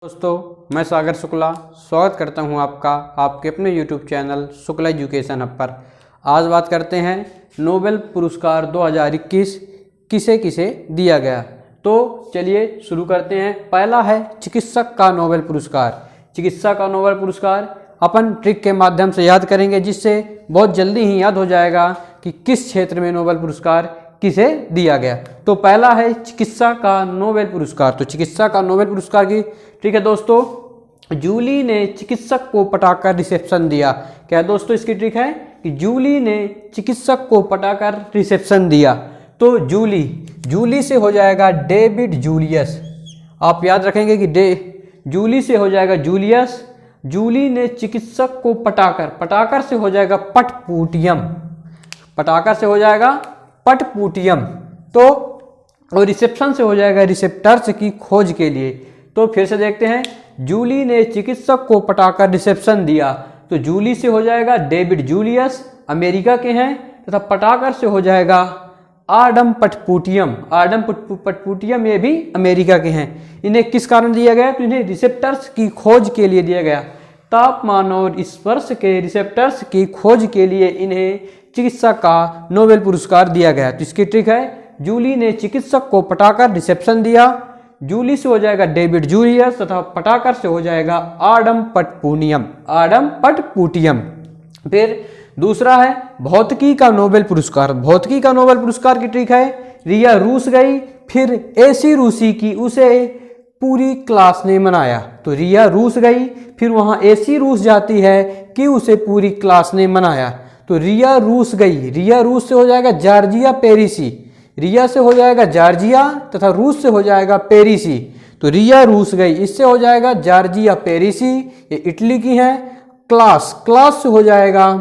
दोस्तों मैं सागर शुक्ला स्वागत करता हूं आपका आपके अपने YouTube channel Shukla education hub पर। आज बात करते हैं नोबेल पुरस्कार 2021 किसे किसे दिया गया। तो चलिए शुरू करते हैं। पहला है चिकित्सक का नोबेल पुरस्कार। चिकित्सा का नोबेल पुरस्कार अपन ट्रिक के माध्यम से याद करेंगे, जिससे बहुत जल्दी ही याद हो जाएगा कि किस क्षेत्र में नोबेल पुरस्कार किसे दिया गया। तो पहला है चिकित्सा का नोबेल पुरस्कार। तो चिकित्सा का नोबेल पुरस्कार की ठीक है दोस्तों, जूली ने चिकित्सक को पटाकर रिसेप्शन दिया। क्या दोस्तों इसकी ट्रिक है कि जूली ने चिकित्सक को पटाकर रिसेप्शन दिया। तो जूली से हो जाएगा डेविड जूलियस। आप याद रखेंगे कि जूली से हो जाएगा जूलियस। जूली ने चिकित्सक को पटाकर से हो जाएगा पटपूटियम। पटाकर से हो जाएगा पटपूटियम। तो और रिसेप्शन से हो जाएगा रिसेप्टर्स की खोज के लिए। तो फिर से देखते हैं, जूली ने चिकित्सक को पटाकर रिसेप्शन दिया। तो जूली से हो जाएगा डेविड जूलियस, अमेरिका के हैं, तथा पटाकर से हो जाएगा आडम पटपूटियम। आडम पटपूटियम ये भी अमेरिका के हैं। इन्हें किस कारण दिया गया? तो इन्हें रिसेप्टर्स की खोज के लिए दिया गया। तापमान और स्पर्श के रिसेप्टर्स की खोज के लिए इन्हें चिकित्सा का नोबेल पुरस्कार दिया गया। तो इसकी ट्रिक है, जूली ने चिकित्सक को पटाकर रिसेप्शन दिया। जूली से हो जाएगा डेविड जूलियस तथा पटाकर से हो जाएगा आडम पटपूटियम। फिर दूसरा है भौतिकी का नोबेल पुरस्कार। भौतिकी का नोबेल पुरस्कार की ट्रिक है, रिया रूस गई, फिर ऐसी रूसी की उसे पूरी क्लास ने मनाया। तो रिया रूस गई, फिर वहां ऐसी रूस जाती है कि उसे पूरी क्लास ने मनाया। तो रिया रूस गई, रिया रूस से हो जाएगा जॉर्जिया पेरिसी। रिया से हो जाएगा जॉर्जिया तथा रूस से हो जाएगा पेरिसी। तो रिया रूस गई, इससे हो जाएगा जॉर्जिया पेरिसी, ये इटली की है। क्लास से हो जाएगा,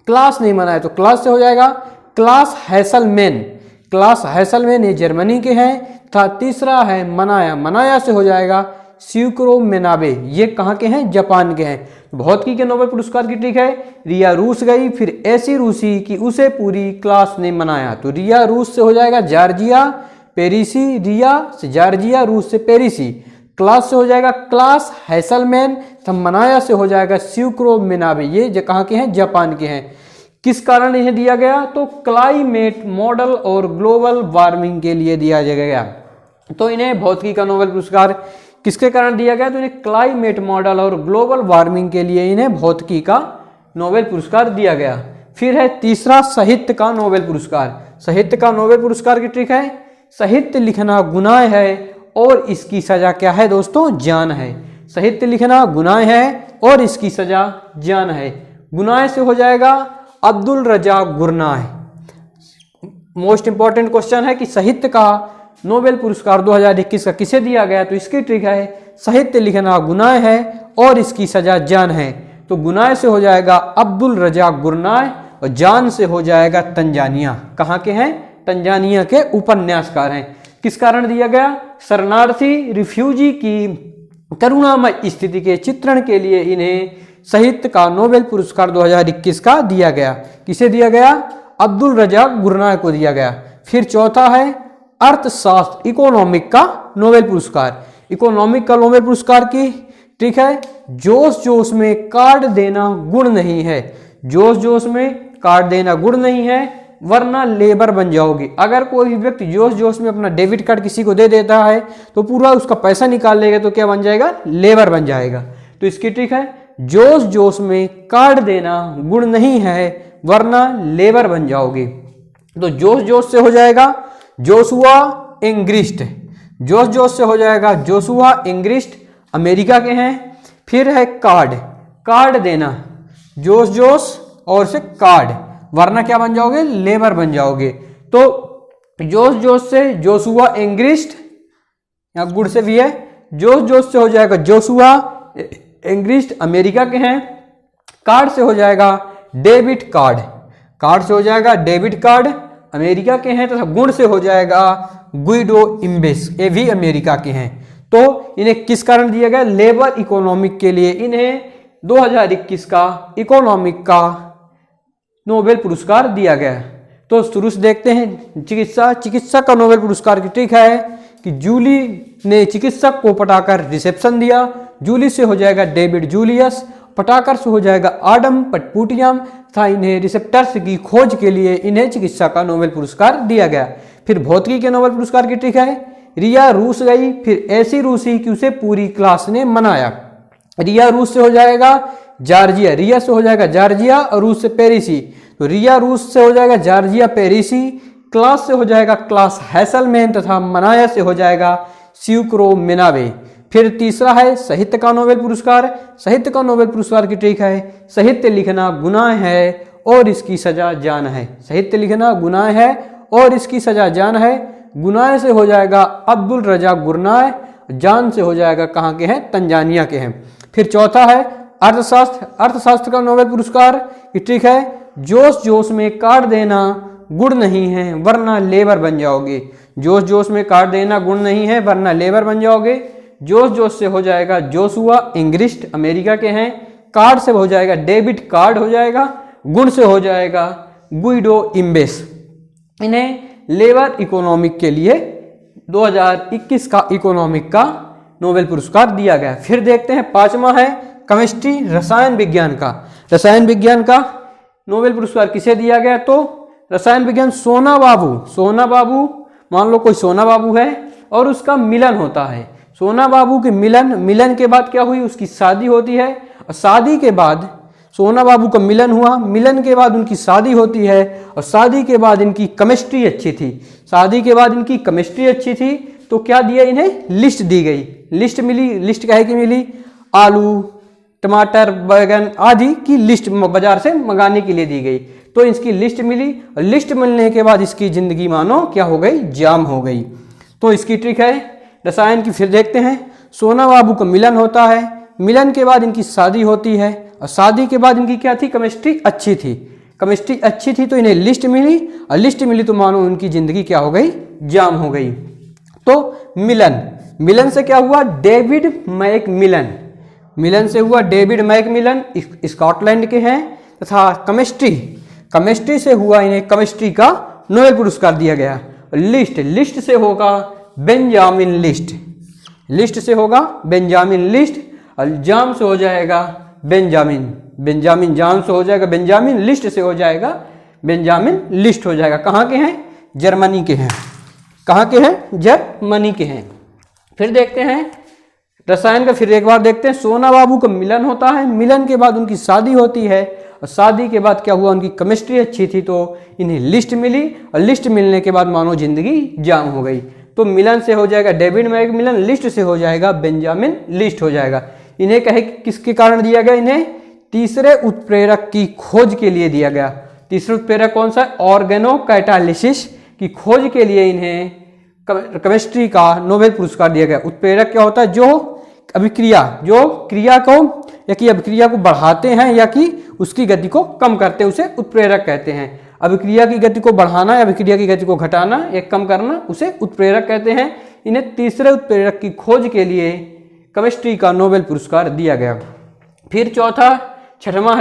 क्लास नहीं मनाया तो क्लास से हो जाएगा क्लास हैसलमैन ये जर्मनी के हैं। तथा तीसरा है मनाया से हो जाएगा स्यूक्रो मेनाबे, ये कहाँ के हैं? जापान के हैं। भौतिकी के नोबेल पुरस्कार की ट्रिक है, रिया रूस गई, फिर ऐसी रूसी कि उसे पूरी क्लास ने मनाया। तो रिया रूस से हो जाएगा जॉर्जिया पेरिसी, रिया से जॉर्जिया, रूस से पेरिसी। क्लास से हो जाएगा क्लास हैसलमैन, तथा मनाया से हो जाएगा स्यूक्रो मेनाबे, ये कहाँ के हैं? जापान के हैं। किस कारण इन्हें दिया गया? तो क्लाइमेट मॉडल और ग्लोबल वार्मिंग के लिए दिया गया। तो इन्हें भौतिकी का नोबेल पुरस्कार किसके कारण दिया गया? तो इन्हें क्लाइमेट मॉडल और ग्लोबल वार्मिंग के लिए इन्हें भौतिकी का नोबेल पुरस्कार दिया गया। फिर है तीसरा साहित्य का नोबेल पुरस्कार। साहित्य का नोबेल पुरस्कार की ट्रिक है, साहित्य लिखना गुनाह है और इसकी सजा क्या है दोस्तों? जान है। साहित्य लिखना गुनाह है और इसकी सजा जान है। गुनाह से हो जाएगा Abdul Razak Gurnah. Most important question है कि साहित्य का नोबेल पुरस्कार 2021 का किसे दिया गया? तो इसकी ट्रिक है, साहित्य लिखना गुनाह है और इसकी सजा जान है। तो गुनाह से हो जाएगा अब्दुल रज़ाक गुरनाह और जान से हो जाएगा तंजानिया। कहाँ के हैं? तंजानिया के उपन्यासकार हैं। किस कारण दिया गया? शरणार्थी रिफ्यूजी की करुणामय स्थिति के चित्रण के लिए इन्हें साहित्य का नोबेल पुरस्कार 2021 का दिया गया। किसे दिया गया? अब्दुल रज़ाक गुरनाह को दिया गया। फिर चौथा है अर्थशास्त्र इकोनॉमिक का नोबेल पुरस्कार। इकोनॉमिक का नोबेल पुरस्कार की ट्रिक है, जोश में काट देना गुण नहीं है। जोश में काट देना गुण नहीं है, वरना लेबर बन जाओगी। अगर कोई भी व्यक्ति जोश में अपना डेबिट कार्ड किसी को दे देता है तो पूरा उसका पैसा निकाल लेगा, तो क्या बन जाएगा? लेबर बन जाएगा। तो इसकी ट्रिक है, जोश में काट देना गुण नहीं है, वरना लेबर बन जाओगे। तो जोश से हो जाएगा जोशुआ इंग्रिस्ट। जोश से हो जाएगा जोशुआ इंग्रिस्ट, अमेरिका के हैं। फिर है कार्ड देना, जोश और से कार्ड, वरना क्या बन जाओगे? लेबर बन जाओगे। तो जोश से जोशुआ इंग्रिस्ट, यहाँ गुड से भी है। जोश से हो जाएगा जोशुआ इंग्रिस्ट, अमेरिका के हैं। कार्ड से हो जाएगा डेबिट कार्ड से हो जाएगा डेबिट कार्ड, अमेरिका के हैं। तथा गुण से हो जाएगा गुइडो इम्बेस, ये भी अमेरिका के हैं। तो इन्हें किस कारण दिया गया? लेबर इकोनॉमिक के लिए इन्हें 2021 का इकोनॉमिक का नोबेल पुरस्कार दिया गया। तो शुरू से देखते हैं चिकित्सा का नोबेल पुरस्कार की ट्रिक है कि जूली ने चिकित्सक को पटाकर रिसेप्शन दिया। जूली से हो जाएगा डेविड जूलियस, पटाकर से हो जाएगा आडम पटपूटियम तथा इन्हें रिसेप्टर्स की खोज के लिए इन्हें चिकित्सा का नोबेल पुरस्कार दिया गया। फिर भौतिकी के नोबेल पुरस्कार की ट्रिक है, रिया रूस गई, फिर ऐसी रूसी कि उसे पूरी क्लास ने मनाया। रिया रूस से हो जाएगा जॉर्जिया, रिया से हो जाएगा जॉर्जिया और रूस से पेरिसी, तो रिया रूस से हो जाएगा जॉर्जिया पेरिसी, क्लास से हो जाएगा क्लास हैसलमैन तथा मनाया से हो जाएगा स्यूक्रो मेनावे। फिर तीसरा है साहित्य का नोबेल पुरस्कार। साहित्य का नोबेल पुरस्कार की ट्रिक है, साहित्य लिखना गुनाह है और इसकी सजा जान है। साहित्य लिखना गुनाह है और इसकी सजा जान है। गुनाह से हो जाएगा अब्दुल रजाक गुरनाय, जान से हो जाएगा कहाँ के हैं, तंजानिया के हैं। फिर चौथा है अर्थशास्त्र। अर्थशास्त्र का नोबेल पुरस्कार की ट्रिक है, जोश जोश में काट देना गुण नहीं है वरना लेबर बन जाओगे। जोश जोश में काट देना गुण नहीं है वरना लेबर बन जाओगे। जोश जोश से हो जाएगा जोशुआ इंग्रिस्ट, अमेरिका के हैं। कार्ड से हो जाएगा डेविड कार्ड हो जाएगा। गुण से हो जाएगा गुइडो इम्बेस। इन्हें लेबर इकोनॉमिक के लिए 2021 का इकोनॉमिक का नोबेल पुरस्कार दिया गया। फिर देखते हैं पांचवा है केमिस्ट्री, रसायन विज्ञान का। रसायन विज्ञान का नोबेल पुरस्कार किसे दिया गया, तो रसायन विज्ञान सोना बाबू। सोना बाबू, मान लो कोई सोना बाबू है और उसका मिलन होता है। सोना बाबू के मिलन के बाद क्या हुई, उसकी शादी होती है और शादी के बाद सोना बाबू का मिलन हुआ, मिलन के बाद उनकी शादी होती है और शादी के बाद इनकी केमिस्ट्री अच्छी थी। शादी के बाद इनकी केमिस्ट्री अच्छी थी तो क्या दिया इन्हें, लिस्ट दी गई। लिस्ट मिली, लिस्ट काहे की मिली, आलू टमाटर बैगन आदि की लिस्ट बाजार से मंगाने के लिए दी गई, तो इसकी लिस्ट मिली और लिस्ट मिलने के बाद इसकी जिंदगी मानो क्या हो गई, जाम हो गई। तो इसकी ट्रिक है रसायन की। फिर देखते हैं सोना बाबू का मिलन होता है, मिलन के बाद इनकी शादी होती है और शादी के बाद इनकी क्या थी, केमिस्ट्री अच्छी थी। केमिस्ट्री अच्छी थी तो इन्हें लिस्ट मिली और लिस्ट मिली तो मानो उनकी जिंदगी क्या हो गई, जाम हो गई। तो मिलन से क्या हुआ, डेविड मैक मिलन से हुआ डेविड मैक मिलन, स्कॉटलैंड के हैं। तथा केमिस्ट्री से हुआ इन्हें केमिस्ट्री का नोबेल पुरस्कार दिया गया। लिस्ट से होगा बेंजामिन लिस्ट से होगा बेंजामिन लिस्ट और जाम से हो जाएगा बेंजामिन जाम से हो जाएगा बेंजामिन, लिस्ट से हो जाएगा बेंजामिन लिस्ट हो जाएगा। कहाँ के हैं, जर्मनी के हैं। कहाँ के हैं, जर्मनी के हैं। फिर देखते हैं रसायन का, फिर एक बार देखते हैं सोना बाबू का मिलन होता है, मिलन के बाद उनकी शादी होती है और शादी के बाद क्या हुआ, उनकी केमिस्ट्री अच्छी थी तो इन्हें लिस्ट मिली और लिस्ट मिलने के बाद मानो जिंदगी जाम हो गई। तो मिलन से हो जाएगा डेविड मैक मिलन, लिस्ट से हो जाएगा बेंजामिन लिस्ट हो जाएगा। इन्हें कहे किसके कारण दिया गया, इन्हें तीसरे उत्प्रेरक की खोज के लिए दिया गया। तीसरा उत्प्रेरक कौन सा है, ऑर्गेनो कैटालिसिस की खोज के लिए इन्हें केमिस्ट्री का नोबेल पुरस्कार दिया गया। उत्प्रेरक क्या होता है, जो क्रिया को या कि अभिक्रिया को बढ़ाते हैं या कि उसकी गति को कम करते हैं, उसे उत्प्रेरक कहते हैं। अभिक्रिया की गति को बढ़ाना या अभिक्रिया की गति को घटाना या कम करना उसे उत्प्रेरक कहते हैं। इन्हें तीसरे उत्प्रेरक की खोज के लिए केमिस्ट्री का नोबेल पुरस्कार दिया गया। फिर छठवां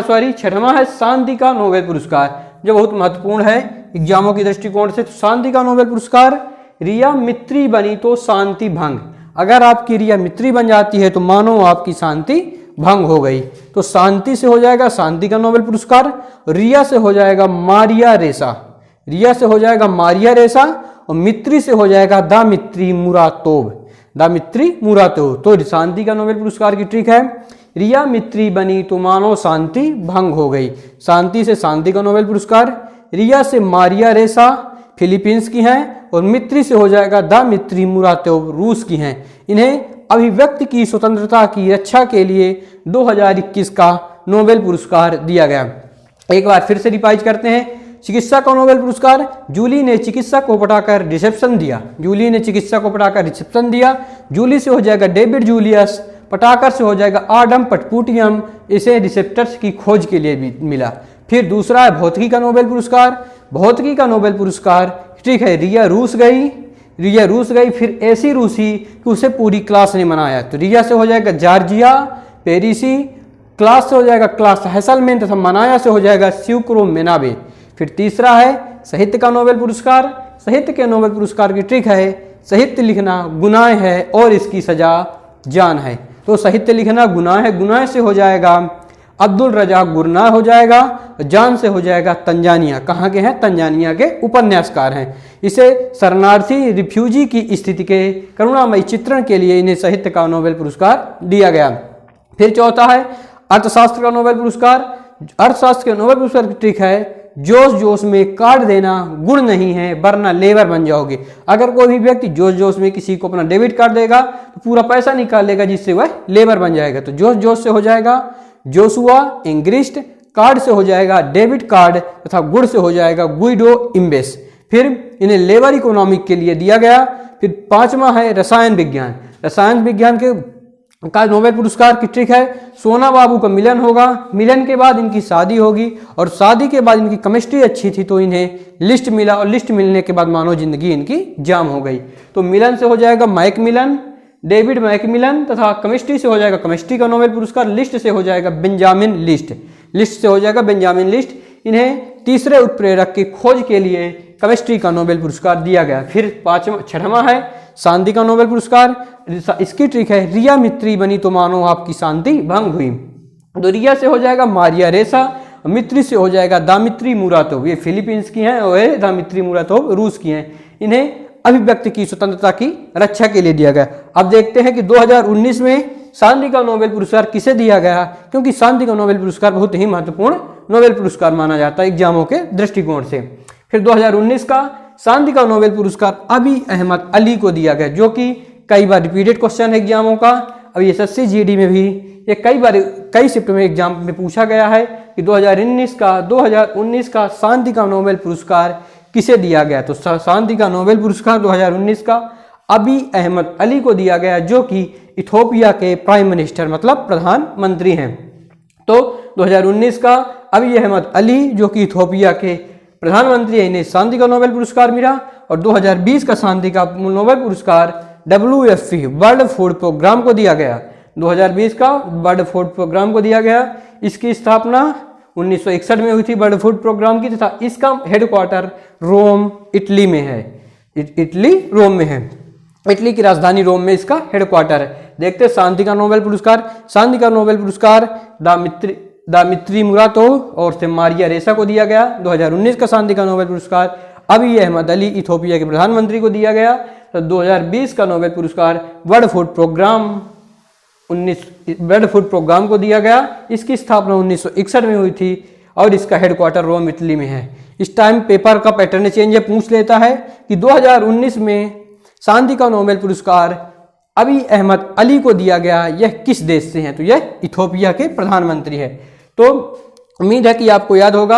है शांति का नोबेल पुरस्कार, जो बहुत महत्वपूर्ण है एग्जामों की दृष्टिकोण से। तो शांति का नोबेल पुरस्कार, रिया मित्री बनी तो शांति भंग। अगर आपकी रिया मित्री बन जाती है तो मानो आपकी शांति भंग हो गई। तो शांति से हो जाएगा शांति का नोबेल पुरस्कार, रिया से हो जाएगा मारिया रेसा और मित्री से हो जाएगा दामित्री मुरातोव। तो शांति का नोबेल पुरस्कार की ट्रिक है, रिया मित्री बनी तो मानो शांति भंग हो गई। शांति से शांति का नोबेल पुरस्कार, रिया से मारिया रेसा फिलीपींस की हैं और मित्री से हो जाएगा दामित्री मुरातोव रूस की हैं। इन्हें अभिव्यक्ति की स्वतंत्रता की रक्षा के लिए 2021 का नोबेल पुरस्कार दिया गया। एक बार फिर से रिवाइज करते हैं। चिकित्सा का नोबेल पुरस्कार, जूली ने चिकित्सा को पटाकर रिसेप्शन दिया। जूली से हो जाएगा डेविड जूलियस, पटाकर से हो जाएगा आडम पटपूटियम, इसे रिसेप्टर्स की खोज के लिए भी मिला। फिर दूसरा है भौतिकी का नोबेल पुरस्कार, ठीक है, रिया रूस गई फिर ऐसी रूसी कि उसे पूरी क्लास ने मनाया। तो रिया से हो जाएगा जॉर्जिया पेरिसी, क्लास से हो जाएगा क्लास हैसलमैन तथा मनाया से हो जाएगा स्यूक्रो मेनाबे। फिर तीसरा है साहित्य का नोबेल पुरस्कार। साहित्य के नोबेल पुरस्कार की ट्रिक है, साहित्य लिखना गुनाह है और इसकी सजा जान है। तो साहित्य लिखना गुनाह है, गुनाह से हो जाएगा अब्दुल रज़ाक गुरनाह हो जाएगा, जान से हो जाएगा तंजानिया। कहाँ के हैं? तंजानिया के उपन्यासकार हैं। इसे शरणार्थी रिफ्यूजी की स्थिति के करुणामयी चित्रण के लिए इन्हें साहित्य का नोबेल पुरस्कार दिया गया। फिर चौथा है अर्थशास्त्र का नोबेल पुरस्कार। अर्थशास्त्र के नोबेल पुरस्कार की ट्रिक है जोश जोश में काट देना गुण नहीं है वरना लेबर बन जाओगे। अगर कोई भी व्यक्ति जोश जोश में किसी को अपना डेबिट कार्ड देगा तो पूरा पैसा निकाल लेगा जिससे वह लेबर बन जाएगा। तो जोश जोश से हो जाएगा जोशुआ इंग्रिस्ट, कार्ड से हो जाएगा डेबिट कार्ड तथा गुड़ से हो जाएगा गुइडो इम्बेस। फिर इन्हें लेबर इकोनॉमिक के लिए दिया गया। फिर पांचवा है रसायन विज्ञान। रसायन विज्ञान के का नोबेल पुरस्कार की ट्रिक है सोना बाबू का मिलन होगा, मिलन के बाद इनकी शादी होगी और शादी के बाद इनकी केमिस्ट्री अच्छी थी तो इन्हें लिस्ट मिला और लिस्ट मिलने के बाद मानो जिंदगी इनकी जाम हो गई। तो मिलन से हो जाएगा मैक मिलन, डेविड मैकमिलन तथा केमिस्ट्री से हो जाएगा केमिस्ट्री का नोबेल पुरस्कार, लिस्ट से हो जाएगा बेंजामिन लिस्ट, लिस्ट से हो जाएगा बेंजामिन लिस्ट। इन्हें तीसरे उत्प्रेरक की खोज के लिए केमिस्ट्री का नोबेल पुरस्कार दिया गया। फिर छठवां है शांति का नोबेल पुरस्कार। इसकी ट्रिक है रिया मित्री बनी तो मानो आपकी शांति भंग हुई। तो रिया से हो जाएगा मारिया रेसा, मित्री से हो जाएगा दामित्री मुरातोव, ये फिलीपींस की हैं और दामित्री मुरातोव रूस की हैं। इन्हें अभिव्यक्ति की स्वतंत्रता की रक्षा के लिए दिया गया। अब देखते हैं कि 2019 में शांति का नोबेल पुरस्कार किसे दिया गया, क्योंकि शांति का नोबेल पुरस्कार बहुत ही महत्वपूर्ण नोबेल पुरस्कार माना जाता है एग्जामों के दृष्टिकोण से। फिर 2019 का शांति का नोबेल पुरस्कार अबी अहमद अली को दिया गया, जो कि कई बार रिपीटेड क्वेश्चन है एग्जामों का। अब ये एसएससी जीडी में भी ये कई शिफ्ट में एग्जाम में पूछा गया है कि 2019 का शांति का नोबेल पुरस्कार किसे दिया गया। तो शांति का नोबेल पुरस्कार 2019 का अबी अहमद अली को दिया गया, जो कि इथोपिया के प्राइम मिनिस्टर मतलब प्रधानमंत्री हैं। तो 2019 का अबी अहमद अली जो कि इथोपिया के प्रधानमंत्री है, इन्हें शांति का नोबेल पुरस्कार मिला। और 2020 का शांति का नोबेल पुरस्कार WFP वर्ल्ड फूड प्रोग्राम को दिया गया। 2020 का वर्ल्ड फूड प्रोग्राम को दिया गया। इसकी स्थापना 1961 में हुई थी वर्ल्ड फूड प्रोग्राम की, तथा इसका हेडक्वार्टर रोम इटली में है। इटली रोम में है, इटली की राजधानी रोम में इसका हेडक्वार्टर है। देखते हैं शांति का नोबेल पुरस्कार। शांति का नोबेल पुरस्कार दामित्री मुरातोव और से मारिया रेसा को दिया गया। 2019 का शांति का नोबेल पुरस्कार अबी अहमद अली इथोपिया के प्रधानमंत्री को दिया गया। तो 2020 का नोबेल पुरस्कार वर्ल्ड फूड प्रोग्राम को दिया गया। इसकी स्थापना 1961 में हुई थी और इसका हेडक्वार्टर रोम इटली में है। इस टाइम पेपर का पैटर्न चेंज है, पूछ लेता है कि 2019 में शांति का नोबेल पुरस्कार अबी अहमद अली को दिया गया, यह किस देश से है? तो यह इथोपिया के प्रधानमंत्री है। तो उम्मीद है कि आपको याद होगा।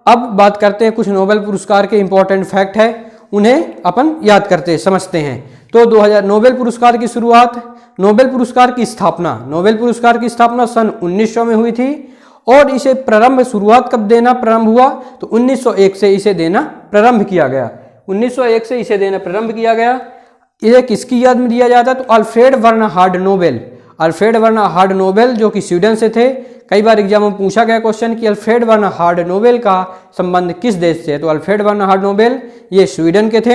अब बात करते हैं कुछ नोबेल पुरस्कार के इंपॉर्टेंट फैक्ट है, उन्हें अपन याद करते समझते हैं। तो 2000 नोबेल पुरस्कार की शुरुआत, नोबेल पुरस्कार की स्थापना सन 1900 में हुई थी और इसे शुरुआत कब देना प्रारंभ हुआ? तो 1901 से इसे देना प्रारंभ किया गया। 1901 से इसे देना प्रारंभ किया गया। इसे किसकी याद में दिया जाता है? तो Alfred Bernhard Nobel. Alfred Bernhard Nobel जो कि स्वीडन से थे। कई बार एग्जाम में पूछा गया क्वेश्चन कि अल्फ्रेड बर्नहार्ड नोबेल का संबंध किस देश से है? तो अल्फ्रेड बर्नहार्ड नोबेल ये स्वीडन के थे।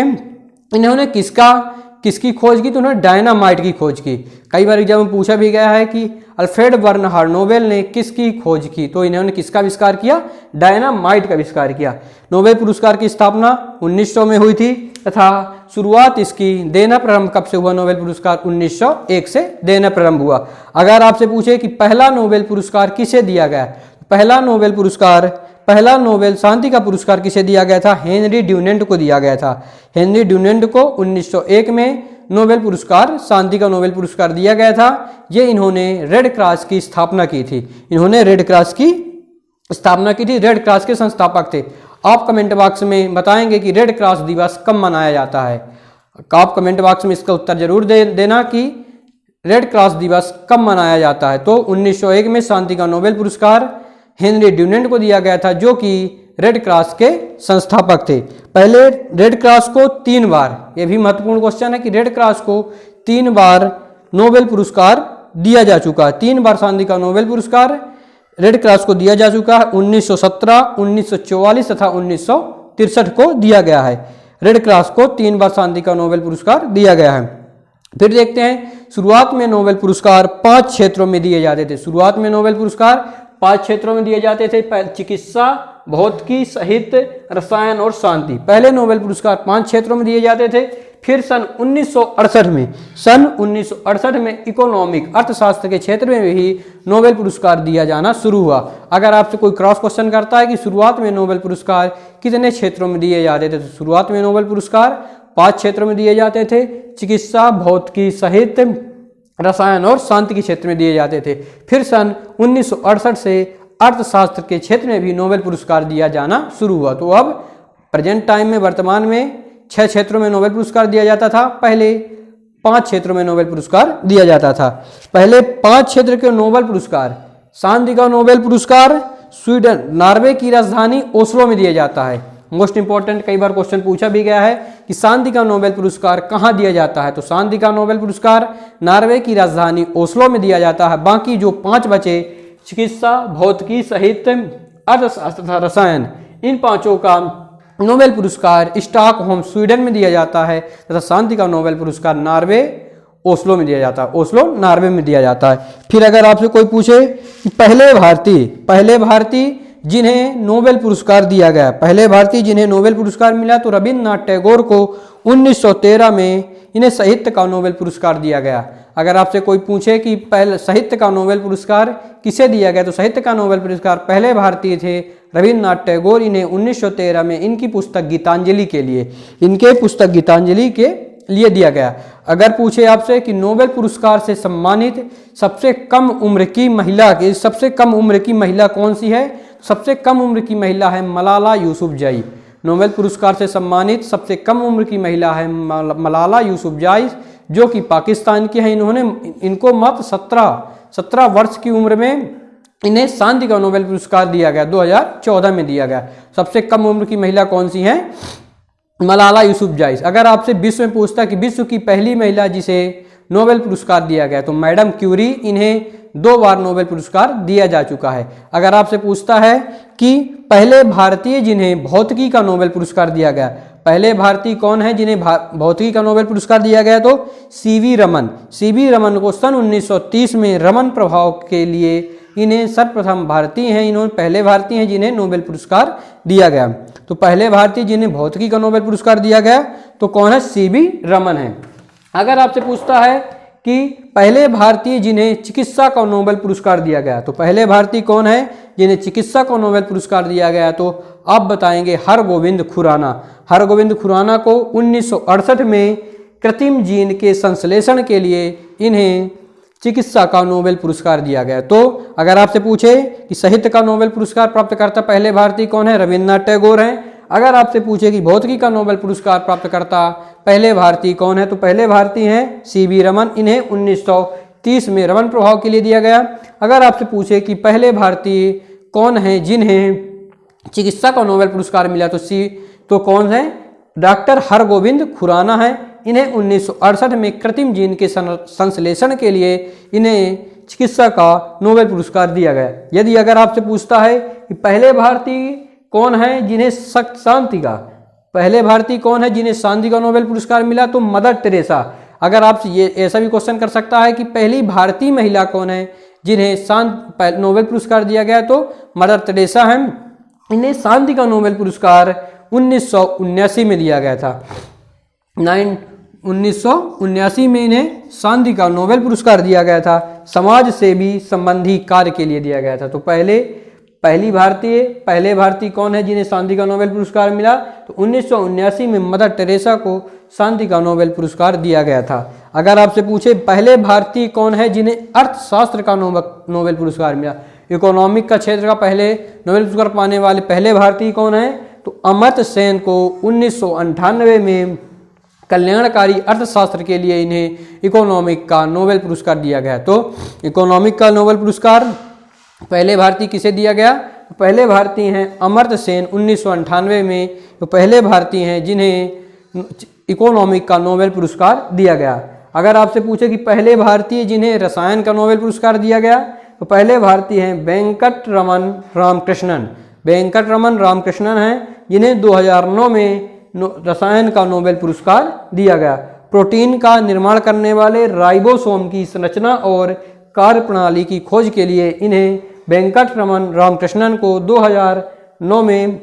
इन्होंने किसकी खोज की? तो उन्होंने डायनामाइट की खोज की। कई बार एग्जाम में पूछा भी गया है कि अल्फ्रेड बर्नहार्ड नोबेल ने किसकी खोज की? तो इन्होंने किसका आविष्कार किया? डायनामाइट का आविष्कार किया। नोबेल पुरस्कार की स्थापना 1900 में हुई थी तथा शुरुआत इसकी देना प्रारंभ कब से हुआ? नोबेल पुरस्कार 1901 से देना प्रारंभ हुआ। अगर आपसे पूछे कि पहला नोबेल पुरस्कार किसे दिया गया? पहला नोबेल शांति का पुरस्कार किसे दिया गया था? हेनरी ड्यूनेंट को दिया गया था। हेनरी ड्यूनेंट को 1901 में नोबेल पुरस्कार शांति का नोबेल पुरस्कार दिया गया था। ये इन्होंने रेड क्रॉस की स्थापना की थी। रेड क्रॉस के संस्थापक थे। आप कमेंट बॉक्स में बताएंगे कि रेड क्रॉस दिवस कब मनाया जाता है। आप कमेंट बॉक्स में इसका उत्तर जरूर देना कि रेड क्रॉस दिवस कब मनाया जाता है। तो 1901 में शांति का नोबेल पुरस्कार हेनरी ड्यूनेंट को दिया गया था, जो कि रेड क्रॉस के संस्थापक थे। पहले रेड क्रॉस को 3 बार, यह भी महत्वपूर्ण क्वेश्चन है कि रेड क्रॉस को 3 बार नोबेल पुरस्कार दिया जा चुका है। 3 बार शांति का नोबेल पुरस्कार रेड क्रॉस को दिया जा चुका है। 1917, 1944 तथा 1963 को दिया गया है। रेड क्रॉस को 3 बार शांति का नोबेल पुरस्कार दिया गया है। फिर देखते हैं, शुरुआत में नोबेल पुरस्कार 5 क्षेत्रों में दिए जाते थे। शुरुआत में नोबेल पुरस्कार 5 क्षेत्रों में दिए जाते थे, चिकित्सा, भौतिकी, साहित्य, रसायन और शांति। पहले नोबेल पुरस्कार 5 क्षेत्रों में दिए जाते थे। फिर सन 1968 में इकोनॉमिक, अर्थशास्त्र के क्षेत्र में भी नोबेल पुरस्कार दिया जाना शुरू हुआ। अगर आपसे कोई क्रॉस क्वेश्चन करता है कि शुरुआत में नोबेल पुरस्कार कितने क्षेत्रों में दिए जाते थे, तो शुरुआत में नोबेल पुरस्कार 5 क्षेत्रों में दिए जाते थे, चिकित्सा, भौतिकी, साहित्य, रसायन और शांति के क्षेत्र में दिए जाते थे। फिर सन 1968 से अर्थशास्त्र के क्षेत्र में भी नोबेल पुरस्कार दिया जाना शुरू हुआ। तो अब प्रेजेंट टाइम में, वर्तमान में 6 क्षेत्रों में नोबेल पुरस्कार दिया जाता था, पहले 5 क्षेत्रों में नोबेल पुरस्कार दिया जाता था। पहले 5 क्षेत्र के नोबेल पुरस्कार, शांति का नोबेल पुरस्कार स्वीडन, नॉर्वे की राजधानी ओस्लो में दिया जाता है। मोस्ट इंपॉर्टेंट, कई बार क्वेश्चन पूछा भी गया है कि शांति का नोबेल पुरस्कार कहाँ दिया जाता है, तो शांति का नोबेल पुरस्कार नॉर्वे की राजधानी ओस्लो में दिया जाता है। बाकी जो 5 बचे, चिकित्सा, भौतिकी, साहित्य, अर्थशास्त्र तथा रसायन, इन 5 का नोबेल पुरस्कार स्टॉकहोम, स्वीडन में दिया जाता है तथा शांति का नोबेल पुरस्कार नॉर्वे, ओस्लो में दिया जाता है। ओस्लो, नॉर्वे में दिया जाता है। फिर अगर आपसे कोई पूछे कि पहले भारतीय जिन्हें नोबेल पुरस्कार दिया गया, पहले भारतीय जिन्हें नोबेल पुरस्कार मिला, तो रविन्द्रनाथ टैगोर को 1913 में इन्हें साहित्य का नोबेल पुरस्कार दिया गया। अगर आपसे कोई पूछे कि पहले साहित्य का नोबेल पुरस्कार किसे दिया गया, तो साहित्य का नोबेल पुरस्कार पहले भारतीय थे रविन्द्रनाथ टैगोर। इन्हें 1913 में इनकी पुस्तक गीतांजलि के लिए दिया गया। अगर पूछे आपसे कि नोबेल पुरस्कार से सम्मानित सबसे कम उम्र की महिला कौन सी है, सबसे कम उम्र की महिला है मलाला यूसुफजई। नोबेल पुरस्कार से सम्मानित सबसे कम उम्र की महिला है मलाला यूसुफजई, जो कि पाकिस्तान की है। इनको मात्र 17 वर्ष की उम्र में इन्हें शांति का नोबेल पुरस्कार दिया गया, 2014 में दिया गया। सबसे कम उम्र की महिला कौन सी है? मलाला यूसुफजई। अगर आपसे विश्व में पूछता है कि विश्व की पहली महिला जिसे नोबेल पुरस्कार दिया गया, तो मैडम क्यूरी, इन्हें 2 बार नोबेल पुरस्कार दिया जा चुका है। अगर आपसे पूछता है कि पहले भारतीय जिन्हें भौतिकी का नोबेल पुरस्कार दिया गया, पहले भारतीय कौन है जिन्हें भौतिकी का नोबेल पुरस्कार दिया गया, तो सीवी रमन को सन 1930 में रमन प्रभाव के लिए इन्हें सर्वप्रथम भारतीय हैं, इन्होंने पहले भारतीय हैं जिन्हें नोबेल पुरस्कार दिया गया। तो पहले भारतीय जिन्हें भौतिकी का नोबेल पुरस्कार दिया गया तो कौन है? सीवी रमन है। अगर आपसे पूछता है कि पहले भारतीय जिन्हें चिकित्सा का नोबेल पुरस्कार दिया गया, तो पहले भारतीय कौन है जिन्हें चिकित्सा का नोबेल पुरस्कार दिया गया, तो आप बताएंगे हरगोविंद खुराना को 1968 में कृत्रिम जीन के संश्लेषण के लिए इन्हें चिकित्सा का नोबेल पुरस्कार दिया गया। तो अगर आपसे पूछे कि साहित्य का नोबेल पुरस्कार प्राप्तकर्ता पहले भारतीय कौन है? रविन्द्रनाथ टैगोर हैं। अगर आपसे पूछे कि भौतिकी का नोबेल पुरस्कार प्राप्तकर्ता पहले भारतीय कौन है, तो पहले भारतीय हैं सीवी रमन, इन्हें 1930 में रमन प्रभाव के लिए दिया गया। अगर आपसे पूछे कि पहले भारतीय कौन है जिन्हें चिकित्सा का नोबेल पुरस्कार मिला, तो कौन है? डॉक्टर हरगोविंद खुराना है। इन्हें 1968 में कृत्रिम जीन के संश्लेषण के लिए इन्हें चिकित्सा का नोबेल पुरस्कार दिया गया। यदि अगर आपसे पूछता है कि पहले भारतीय कौन है जिन्हें शांति का नोबेल पुरस्कार मिला, तो मदर टेरेसा। अगर आपसे ये ऐसा भी क्वेश्चन कर सकता है कि पहली भारतीय महिला कौन है जिन्हें नोबेल पुरस्कार दिया गया, तो मदर टेरेसा हैं। इन्हें शांति का नोबेल पुरस्कार 1979 में दिया गया था। 1979 में इन्हें शांति का नोबेल पुरस्कार दिया गया था, समाज सेवी संबंधी कार्य के लिए दिया गया था। तो पहले भारतीय कौन है जिन्हें शांति का नोबेल पुरस्कार मिला, तो 1979 में मदर टेरेसा को शांति का नोबेल पुरस्कार दिया गया था। अगर आपसे पूछे पहले भारतीय कौन है जिन्हें अर्थशास्त्र का नोबेल पुरस्कार मिला, इकोनॉमिक का क्षेत्र का पहले नोबेल पुरस्कार पाने वाले पहले भारतीय कौन है, तो अमर्त्य सेन को 1998 में कल्याणकारी अर्थशास्त्र के लिए इन्हें इकोनॉमिक का नोबेल पुरस्कार दिया गया। तो इकोनॉमिक का नोबेल पुरस्कार पहले भारतीय किसे दिया गया? पहले भारतीय हैं अमर्त्य सेन 1998 में, तो पहले भारतीय हैं जिन्हें इकोनॉमिक का नोबेल पुरस्कार दिया गया। अगर आपसे पूछे कि पहले भारतीय जिन्हें रसायन का नोबेल पुरस्कार दिया गया, तो पहले भारतीय हैं वेंकटरमन रामकृष्णन हैं, जिन्हें 2009 में रसायन का नोबेल पुरस्कार दिया गया। प्रोटीन का निर्माण करने वाले राइबोसोम की संरचना और कार्यप्रणाली की खोज के लिए इन्हें वेंकटरमन रामकृष्णन को 2009 में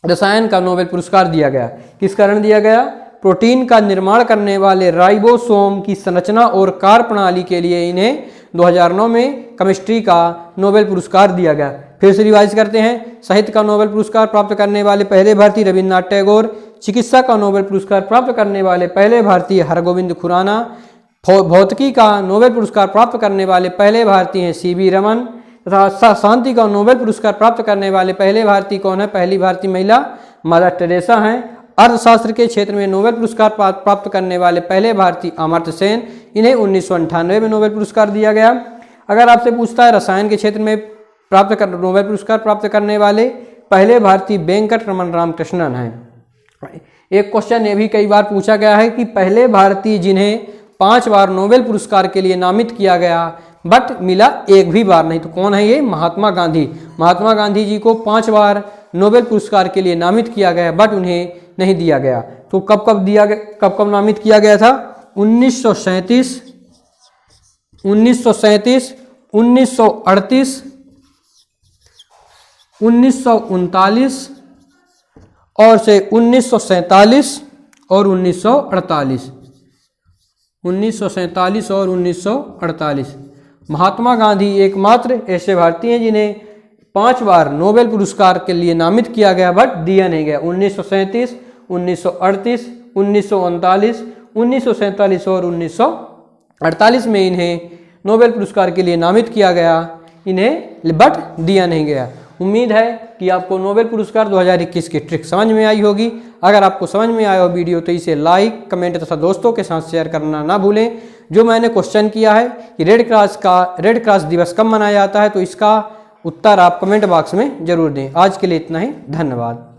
रसायन का नोबेल पुरस्कार दिया गया। किस कारण दिया गया? प्रोटीन का निर्माण करने वाले राइबोसोम की संरचना और कार्यप्रणाली के लिए इन्हें 2009 में केमिस्ट्री का नोबेल पुरस्कार दिया गया। फिर से रिवाइज करते हैं। साहित्य का नोबेल पुरस्कार प्राप्त करने वाले पहले भारतीय रविन्द्रनाथ टैगोर, चिकित्सा का नोबेल पुरस्कार प्राप्त करने वाले पहले भारतीय हरगोविंद खुराना, भौतिकी का नोबेल पुरस्कार प्राप्त करने वाले पहले भारतीय हैं सीवी रमन, तथा शांति का नोबेल पुरस्कार प्राप्त करने वाले पहले भारतीय कौन है? पहली भारतीय महिला मदर टेरेसा हैं। अर्थशास्त्र के क्षेत्र में नोबेल पुरस्कार प्राप्त करने वाले पहले भारतीय अमर्त्य सेन, इन्हें 1998 में नोबेल पुरस्कार दिया गया। अगर आपसे पूछता है रसायन के क्षेत्र में नोबेल पुरस्कार प्राप्त करने वाले पहले भारतीय वेंकटरमन रामकृष्णन हैं। एक क्वेश्चन ये भी कई बार पूछा गया है कि पहले भारतीय जिन्हें 5 बार नोबेल पुरस्कार के लिए नामित किया गया बट मिला एक भी बार नहीं, तो कौन है ये? महात्मा गांधी। महात्मा गांधी जी को 5 बार नोबेल पुरस्कार के लिए नामित किया गया बट उन्हें नहीं दिया गया। तो कब कब दिया गया, कब कब नामित किया गया था? 1937, 1938, 1939 और से 1947 और 1948। 1947 और 1948। महात्मा गांधी एकमात्र ऐसे भारतीय हैं जिन्हें 5 बार नोबेल पुरस्कार के लिए नामित किया गया बट दिया नहीं गया। 1937, 1938, 1939, 1947 और 1948 में इन्हें नोबेल पुरस्कार के लिए नामित किया गया, इन्हें बट दिया नहीं गया। उम्मीद है कि आपको नोबेल पुरस्कार 2021 की ट्रिक समझ में आई होगी। अगर आपको समझ में आया हो वीडियो तो इसे लाइक, कमेंट तथा दोस्तों के साथ शेयर करना ना भूलें। जो मैंने क्वेश्चन किया है कि रेड क्रॉस दिवस कब मनाया जाता है, तो इसका उत्तर आप कमेंट बॉक्स में जरूर दें। आज के लिए इतना ही, धन्यवाद।